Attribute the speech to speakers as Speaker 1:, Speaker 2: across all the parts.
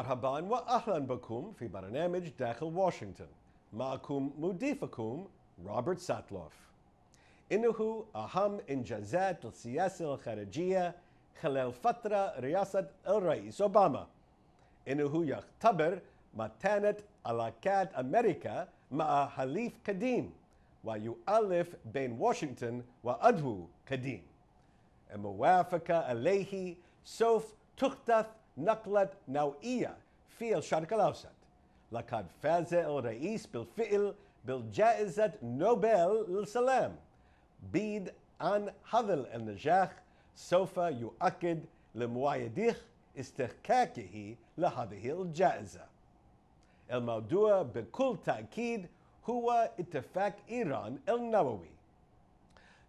Speaker 1: مرحبا وأهلا بكم في برنامج داخل واشنطن. معكم مضيفكم روبرت ساتلوف. إنه أهم إنجازات السياسة الخارجية خلال فترة رئاسة الرئيس أوباما. إنه يختبر متانة علاقات أمريكا مع حليف قديم ويؤلف بين واشنطن وعدو قديم. الموافقة عليه سوف تحدث نقلة نوعية في الشرق الأوسط. لقد فاز الرئيس بالفعل بالجائزة نوبل للسلام. بعد عن هذا النجاح سوف يؤكد لمؤيديه استحقاقه لهذه الجائزة. الموضوع بكل تأكيد هو اتفاق إيران النووي.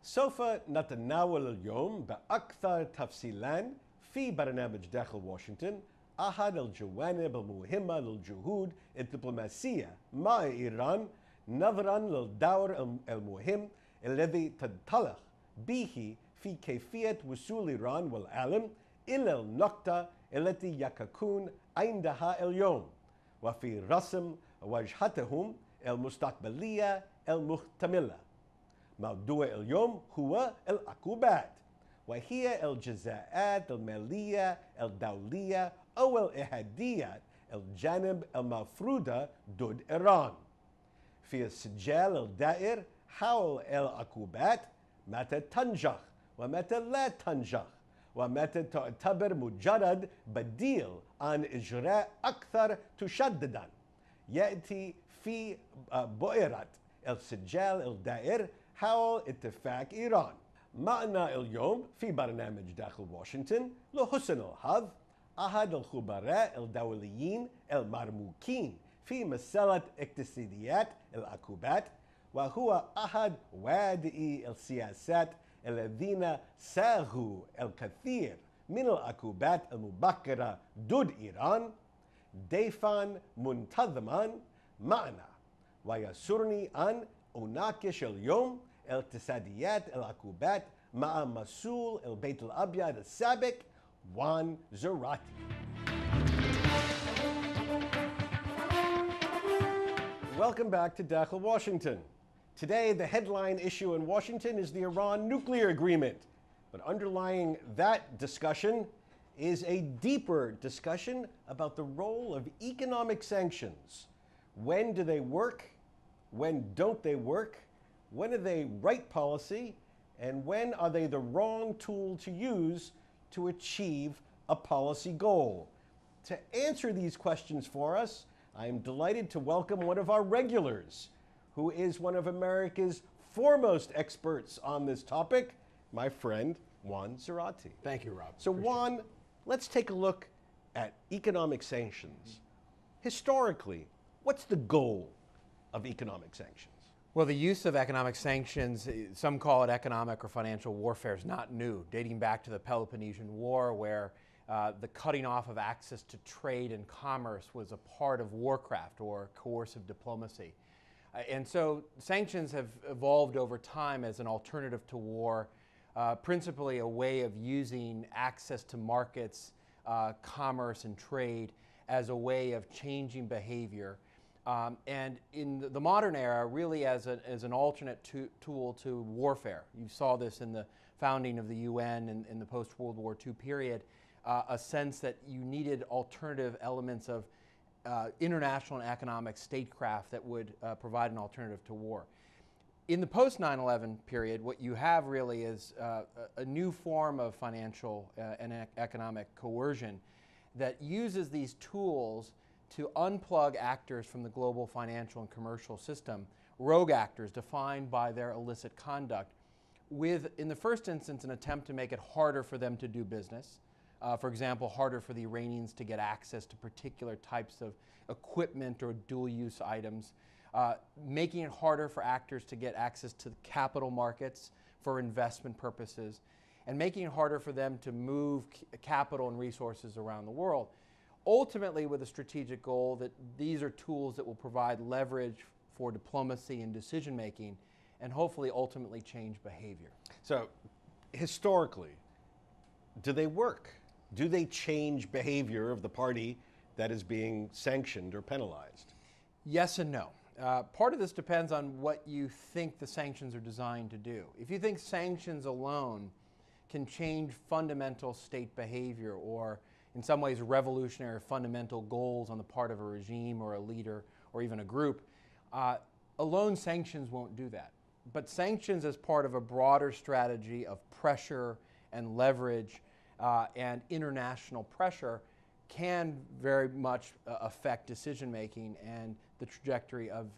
Speaker 1: سوف نتناول اليوم بأكثر تفصيلا في برنامج داخل واشنطن أحد الجوانب المهمة للجهود الدبلوماسية مع إيران نظرا للدور المهم الذي تنطلق به في كيفية وصول إيران والعالم إلى النقطة التي يكون عندها اليوم وفي رسم وجهتهم المستقبلية المحتملة. موضوع اليوم هو العقوبات، وهي الجزاءات المالية الدولية أو الإحاديات الجانب المفروضة ضد إيران. في السجال الدائر حول العقوبات متى تنجح ومتى لا تنجح، ومتى تعتبر مجرد بديل عن إجراء أكثر تشددا، يأتي في بؤرة السجال الدائر حول اتفاق إيران. معنا اليوم في برنامج داخل واشنطن لحسن الحظ أحد الخبراء الدوليين المرموقين في مسألة اقتصاديات العقوبات، وهو أحد وادئي السياسات الذين ساغوا الكثير من العقوبات المبكرة ضد إيران. ضيفا منتظما معنا، ويسرني أن أناقش اليوم اقتصاديات العقوبات مع مسؤول البيت الأبيض السابق نظرة. Welcome back to Dakhel, Washington. Today, the headline issue in Washington is the Iran nuclear agreement. But underlying that discussion is a deeper discussion about the role of economic sanctions. When do they work? When don't they work? When are they right policy? And when are they the wrong tool to use to achieve a policy goal? To answer these questions for us, I am delighted to welcome one of our regulars, who is one of America's foremost experts on this topic, my friend Juan Zarate.
Speaker 2: Thank you, Rob.
Speaker 1: So Juan, let's take a look at economic sanctions. Historically, what's the goal of economic sanctions?
Speaker 2: Well, the use of economic sanctions, some call it economic or financial warfare, is not new, dating back to the Peloponnesian War, where the cutting off of access to trade and commerce was a part of warcraft or coercive diplomacy. And so sanctions have evolved over time as an alternative to war, principally a way of using access to markets, commerce, and trade as a way of changing behavior. And in the modern era, really as an alternate tool to warfare. You saw this in the founding of the UN and in the post-World War II period, a sense that you needed alternative elements of international and economic statecraft that would provide an alternative to war. In the post-9/11 period, what you have really is a new form of financial and economic coercion that uses these tools to unplug actors from the global financial and commercial system, rogue actors defined by their illicit conduct, with, in the first instance, an attempt to make it harder for them to do business. For example, harder for the Iranians to get access to particular types of equipment or dual-use items, making it harder for actors to get access to the capital markets for investment purposes, and making it harder for them to move capital and resources around the world. Ultimately, with a strategic goal that these are tools that will provide leverage for diplomacy and decision making, and hopefully ultimately change behavior.
Speaker 1: So, historically, do they work? Do they change behavior of the party that is being sanctioned or penalized?
Speaker 2: Yes and no. Part of this depends on what you think the sanctions are designed to do. If you think sanctions alone can change fundamental state behavior or in some ways revolutionary fundamental goals on the part of a regime or a leader or even a group, alone sanctions won't do that. But sanctions as part of a broader strategy of pressure and leverage and international pressure can very much affect decision making and the trajectory of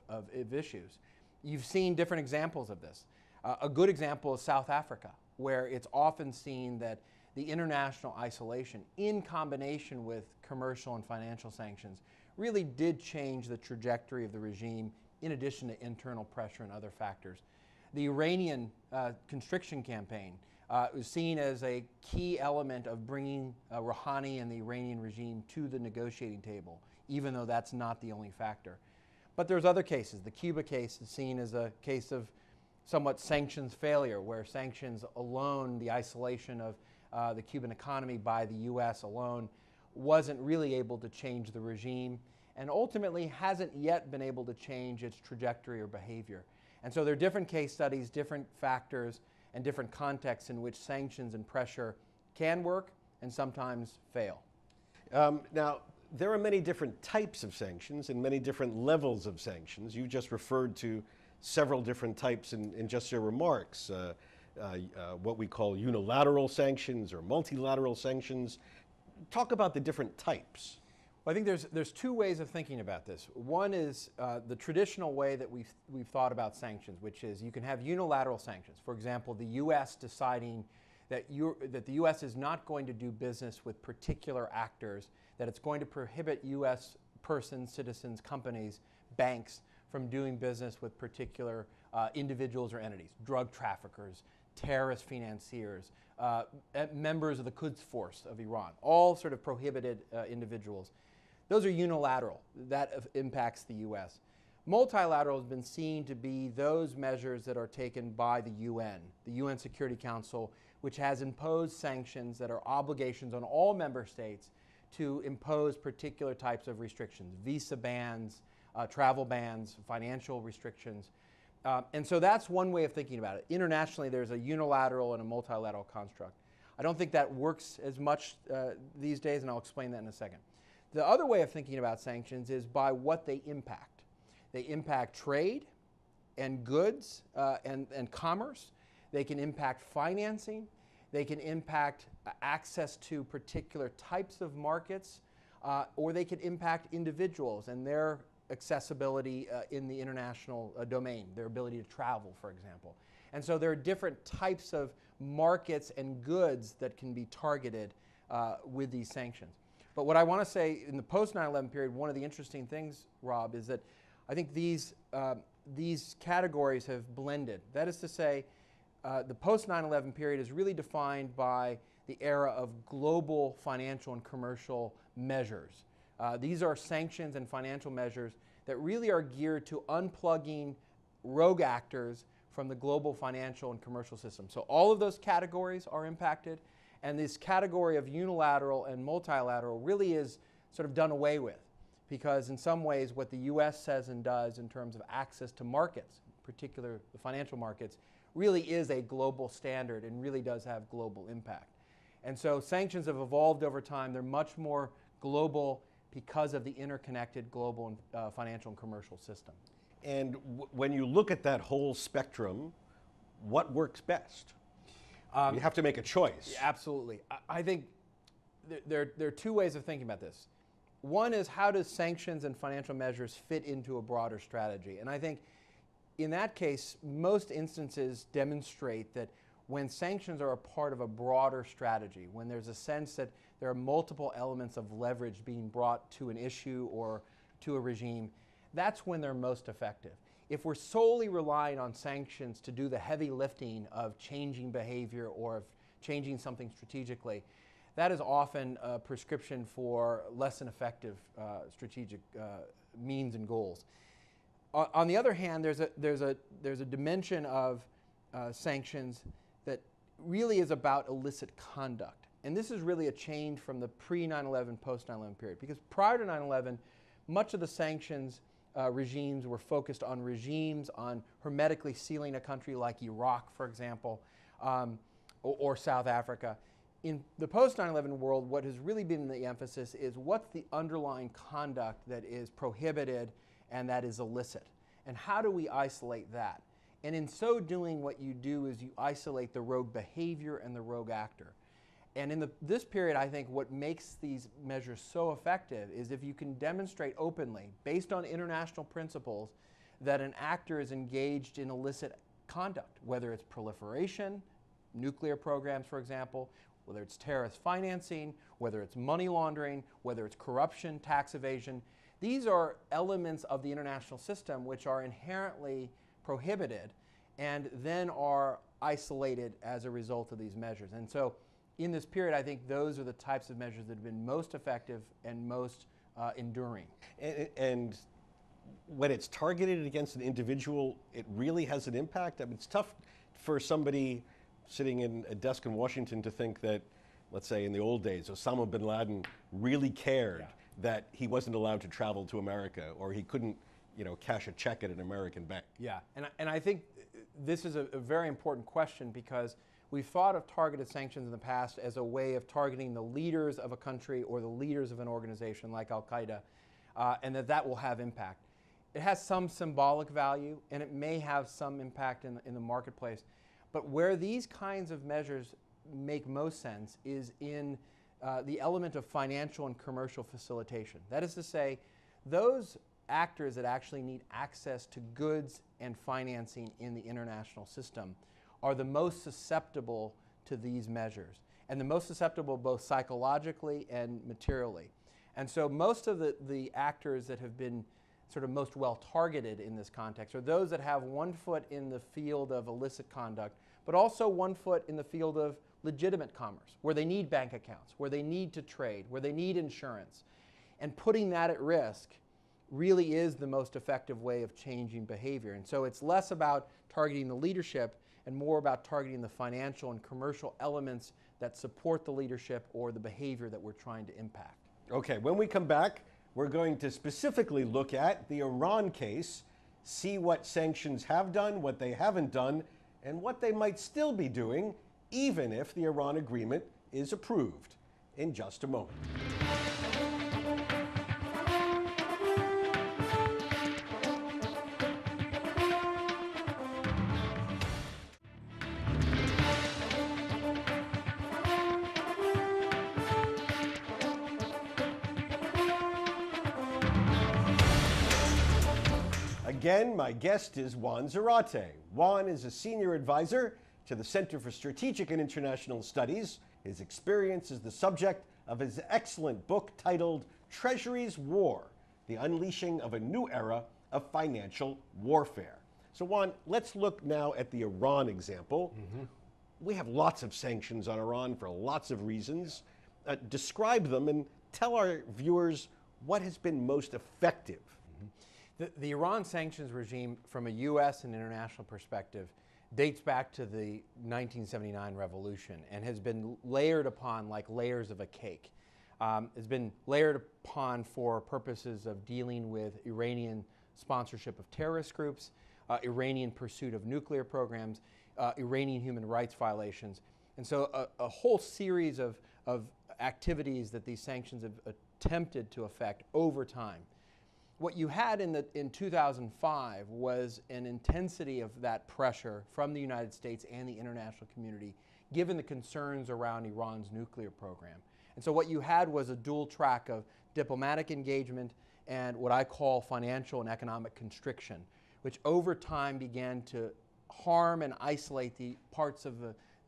Speaker 2: issues. You've seen different examples of this. A good example is South Africa, where it's often seen that the international isolation in combination with commercial and financial sanctions really did change the trajectory of the regime in addition to internal pressure and other factors. The Iranian constriction campaign was seen as a key element of bringing Rouhani and the Iranian regime to the negotiating table, even though that's not the only factor. But there's other cases. The Cuba case is seen as a case of somewhat sanctions failure, where sanctions alone, the isolation of the Cuban economy by the U.S. alone, wasn't really able to change the regime and ultimately hasn't yet been able to change its trajectory or behavior. And so there are different case studies, different factors, and different contexts in which sanctions and pressure can work and sometimes fail.
Speaker 1: Now, there are many different types of sanctions and many different levels of sanctions. You just referred to several different types in just your remarks, what we call unilateral sanctions or multilateral sanctions. Talk about the different types.
Speaker 2: Well, I think there's two ways of thinking about this. One is the traditional way that we've thought about sanctions, which is you can have unilateral sanctions. For example, the U.S. deciding that the U.S. is not going to do business with particular actors, that it's going to prohibit U.S. persons, citizens, companies, banks from doing business with particular individuals or entities, drug traffickers, terrorist financiers, members of the Quds Force of Iran, all sort of prohibited individuals. Those are unilateral. That impacts the U.S. Multilateral has been seen to be those measures that are taken by the UN Security Council, which has imposed sanctions that are obligations on all member states to impose particular types of restrictions, visa bans, travel bans, financial restrictions. And so that's one way of thinking about it. Internationally, there's a unilateral and a multilateral construct. I don't think that works as much these days, and I'll explain that in a second. The other way of thinking about sanctions is by what they impact. They impact trade and goods and commerce. They can impact financing. They can impact access to particular types of markets, or they can impact individuals and their accessibility in the international domain, their ability to travel, for example. And so there are different types of markets and goods that can be targeted with these sanctions. But what I want to say in the post-9/11 period, one of the interesting things, Rob, is that I think these categories have blended. That is to say, the post-9/11 period is really defined by the era of global financial and commercial measures. These are sanctions and financial measures that really are geared to unplugging rogue actors from the global financial and commercial system. So all of those categories are impacted, and this category of unilateral and multilateral really is sort of done away with, because in some ways what the U.S. says and does in terms of access to markets, in particular the financial markets, really is a global standard and really does have global impact. And so sanctions have evolved over time. They're much more global because of the interconnected global and financial and commercial system.
Speaker 1: And when you look at that whole spectrum, what works best? You have to make a choice.
Speaker 2: Yeah, absolutely. I think there are two ways of thinking about this. One is, how does sanctions and financial measures fit into a broader strategy? And I think in that case, most instances demonstrate that when sanctions are a part of a broader strategy, when there's a sense that there are multiple elements of leverage being brought to an issue or to a regime, that's when they're most effective. If we're solely relying on sanctions to do the heavy lifting of changing behavior or of changing something strategically, that is often a prescription for less than effective strategic means and goals. On the other hand, there's a dimension of sanctions that really is about illicit conduct. And this is really a change from the pre-9/11, post-9/11 period. Because prior to 9/11, much of the sanctions regimes were focused on regimes, on hermetically sealing a country like Iraq, for example, or South Africa. In the post-9/11 world, what has really been the emphasis is what's the underlying conduct that is prohibited and that is illicit, and how do we isolate that? And in so doing, what you do is you isolate the rogue behavior and the rogue actor. And in this period, I think what makes these measures so effective is if you can demonstrate openly, based on international principles, that an actor is engaged in illicit conduct, whether it's proliferation, nuclear programs, for example, whether it's terrorist financing, whether it's money laundering, whether it's corruption, tax evasion. These are elements of the international system which are inherently prohibited and then are isolated as a result of these measures. And so in this period, I think those are the types of measures that have been most effective and most enduring.
Speaker 1: And when it's targeted against an individual, it really has an impact. I mean, it's tough for somebody sitting in a desk in Washington to think that, let's say in the old days, Osama bin Laden really cared that he wasn't allowed to travel to America, or he couldn't, cash a check at an American bank.
Speaker 2: Yeah, and I think this is a very important question, because we've thought of targeted sanctions in the past as a way of targeting the leaders of a country or the leaders of an organization like Al-Qaeda, and that will have impact. It has some symbolic value, and it may have some impact in the marketplace. But where these kinds of measures make most sense is in the element of financial and commercial facilitation. That is to say, those actors that actually need access to goods and financing in the international system are the most susceptible to these measures, and the most susceptible both psychologically and materially. And so most of the actors that have been sort of most well targeted in this context are those that have one foot in the field of illicit conduct, but also one foot in the field of legitimate commerce, where they need bank accounts, where they need to trade, where they need insurance. And putting that at risk really is the most effective way of changing behavior. And so it's less about targeting the leadership and more about targeting the financial and commercial elements that support the leadership or the behavior that we're trying to impact.
Speaker 1: Okay, when we come back, we're going to specifically look at the Iran case, see what sanctions have done, what they haven't done, and what they might still be doing, even if the Iran agreement is approved, in just a moment. Again, my guest is Juan Zarate. Juan is a senior advisor to the Center for Strategic and International Studies. His experience is the subject of his excellent book titled Treasury's War, The Unleashing of a New Era of Financial Warfare. So Juan, let's look now at the Iran example. We have lots of sanctions on Iran for lots of reasons. Describe them and tell our viewers what has been most effective.
Speaker 2: The Iran sanctions regime, from a U.S. and international perspective, dates back to the 1979 revolution and has been layered upon like layers of a cake. It's been layered upon for purposes of dealing with Iranian sponsorship of terrorist groups, Iranian pursuit of nuclear programs, Iranian human rights violations. And so a whole series of activities that these sanctions have attempted to affect over time. What you had in 2005 was an intensity of that pressure from the United States and the international community, given the concerns around Iran's nuclear program. And so what you had was a dual track of diplomatic engagement and what I call financial and economic constriction, which over time began to harm and isolate the parts of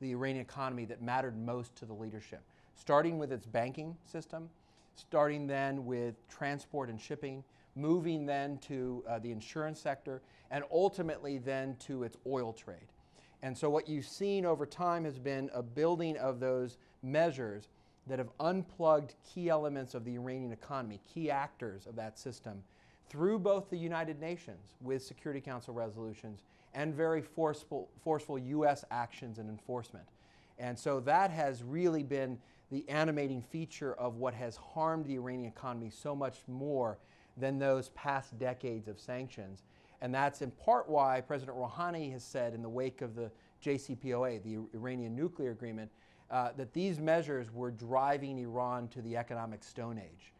Speaker 2: the Iranian economy that mattered most to the leadership, starting with its banking system, starting then with transport and shipping, moving then to the insurance sector, and ultimately then to its oil trade. And so what you've seen over time has been a building of those measures that have unplugged key elements of the Iranian economy, key actors of that system, through both the United Nations with Security Council resolutions and very forceful U.S. actions and enforcement. And so that has really been the animating feature of what has harmed the Iranian economy so much more than those past decades of sanctions. And that's in part why President Rouhani has said in the wake of the JCPOA, the Iranian nuclear agreement, that these measures were driving Iran to the economic Stone Age.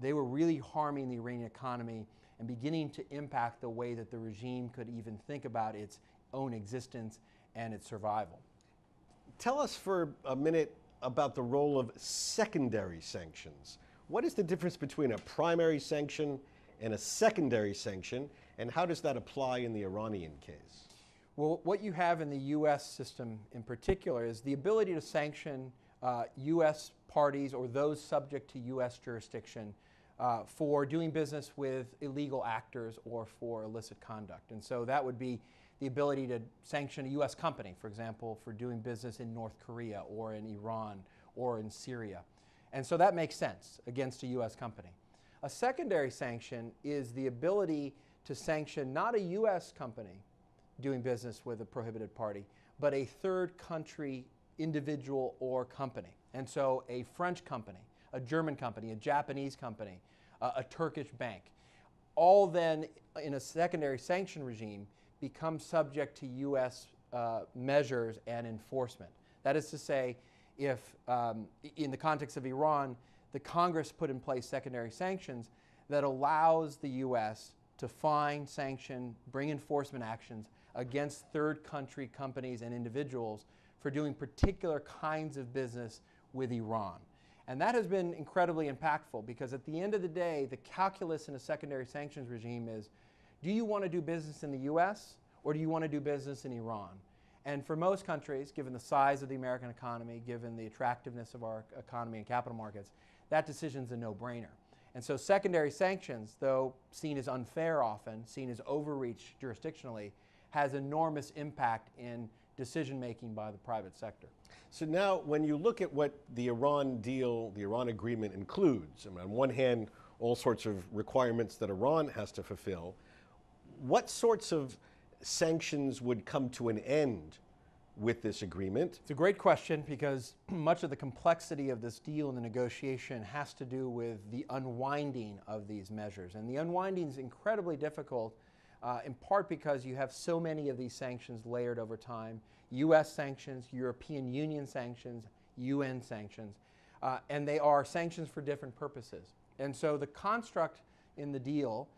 Speaker 2: They were really harming the Iranian economy and beginning to impact the way that the regime could even think about its own existence and its survival.
Speaker 1: Tell us for a minute about the role of secondary sanctions. What is the difference between a primary sanction and a secondary sanction, and how does that apply in the Iranian case?
Speaker 2: Well, what you have in the U.S. system in particular is the ability to sanction U.S. parties or those subject to U.S. jurisdiction for doing business with illegal actors or for illicit conduct. And so that would be the ability to sanction a U.S. company, for example, for doing business in North Korea or in Iran or in Syria. And so that makes sense against a U.S. company. A secondary sanction is the ability to sanction not a U.S. company doing business with a prohibited party, but a third country individual or company. And so a French company, a German company, a Japanese company, a Turkish bank, all then in a secondary sanction regime become subject to U.S. measures and enforcement. That is to say, if in the context of Iran, the Congress put in place secondary sanctions that allows the U.S. to fine, sanction, bring enforcement actions against third country companies and individuals for doing particular kinds of business with Iran. And that has been incredibly impactful because at the end of the day, the calculus in a secondary sanctions regime is, do you want to do business in the U.S. or do you want to do business in Iran? And for most countries, given the size of the American economy, given the attractiveness of our economy and capital markets, that decision's a no-brainer. And so secondary sanctions, though seen as unfair often, seen as overreach jurisdictionally, has enormous impact in decision-making by the private sector.
Speaker 1: So now, when you look at what the Iran deal, the Iran agreement includes, I mean, on one hand, all sorts of requirements that Iran has to fulfill, what sorts of sanctions would come to an end with this agreement?
Speaker 2: It's a great question because much of the complexity of this deal and the negotiation has to do with the unwinding of these measures. And the unwinding is incredibly difficult in part because you have so many of these sanctions layered over time. U.S. sanctions, European Union sanctions, UN sanctions, and they are sanctions for different purposes. And so the construct in the deal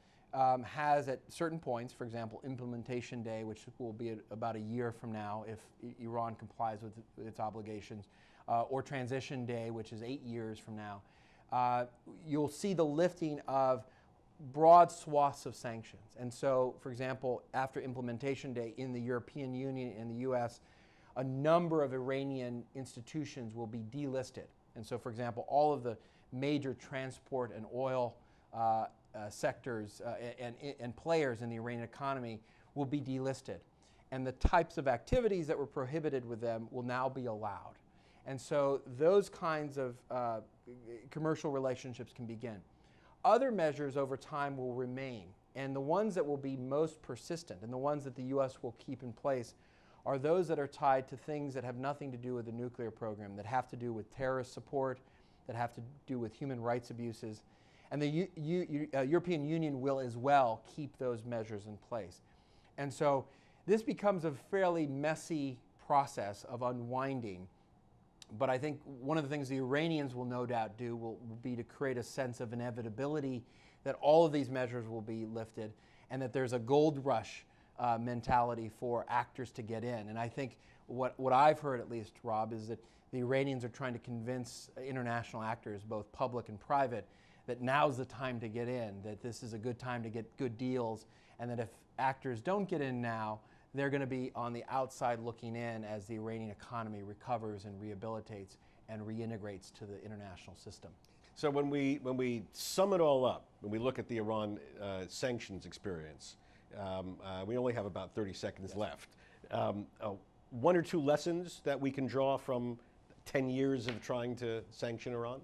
Speaker 2: has at certain points, for example, implementation day, which will be about a year from now if Iran complies with its obligations, or transition day, which is 8 years from now, you'll see the lifting of broad swaths of sanctions. And so, for example, after implementation day in the European Union and the US, a number of Iranian institutions will be delisted. And so, for example, all of the major transport and oil sectors and players in the Iranian economy will be delisted. And the types of activities that were prohibited with them will now be allowed. And so those kinds of commercial relationships can begin. Other measures over time will remain, and the ones that will be most persistent and the ones that the U.S. will keep in place are those that are tied to things that have nothing to do with the nuclear program, that have to do with terrorist support, that have to do with human rights abuses. And the European Union will as well keep those measures in place. And so this becomes a fairly messy process of unwinding. But I think one of the things the Iranians will no doubt do will be to create a sense of inevitability that all of these measures will be lifted and that there's a gold rush mentality for actors to get in. And I think what I've heard, at least, Rob, is that the Iranians are trying to convince international actors, both public and private, that now's the time to get in, that this is a good time to get good deals, and that if actors don't get in now, they're going to be on the outside looking in as the Iranian economy recovers and rehabilitates and reintegrates to the international system.
Speaker 1: So when we sum it all up, when we look at the Iran sanctions experience, we only have about 30 seconds left. One or two lessons that we can draw from 10 years of trying to sanction Iran?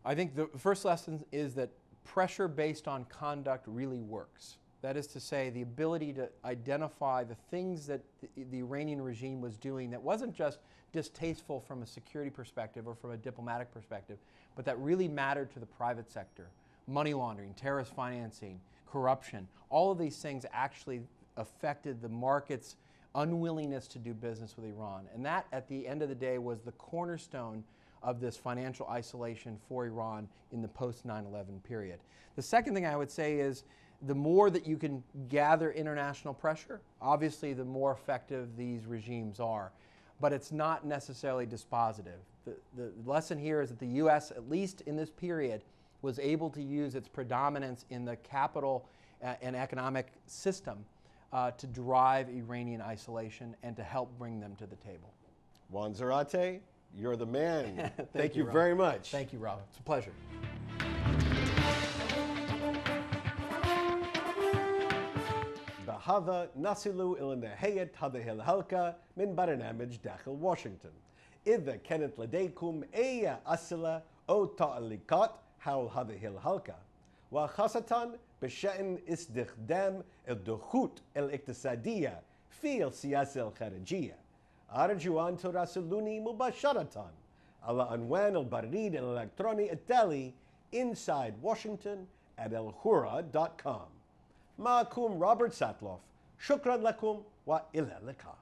Speaker 2: I think the first lesson is that pressure based on conduct really works. That is to say, the ability to identify the things that the Iranian regime was doing that wasn't just distasteful from a security perspective or from a diplomatic perspective, but that really mattered to the private sector. Money laundering, terrorist financing, corruption, all of these things actually affected the market's unwillingness to do business with Iran. And that, at the end of the day, was the cornerstone of this financial isolation for Iran in the post 9/11 period. The second thing I would say is the more that you can gather international pressure, obviously the more effective these regimes are. But it's not necessarily dispositive. The lesson here is that the U.S., at least in this period, was able to use its predominance in the capital and economic system to drive Iranian isolation and to help bring them to the table.
Speaker 1: Juan Zarate, you're the man. Thank you
Speaker 2: Robert.
Speaker 1: very much.
Speaker 2: Thank you, Robert. It's a pleasure.
Speaker 1: بهذا نصل إلى نهاية هذه الحلقة من برنامج داخل واشنطن. إذا كانت لديكم أي أسئلة أو تعليقات حول هذه الحلقة، وخاصة بشأن استخدام الضغوط الاقتصادية في السياسة الخارجية، أرجو أن تراسلوني مباشرة على عنوان البريد الإلكتروني التالي insidewashington@alhurra.com. معكم روبرت ساتلوف، شكرا لكم وإلى اللقاء.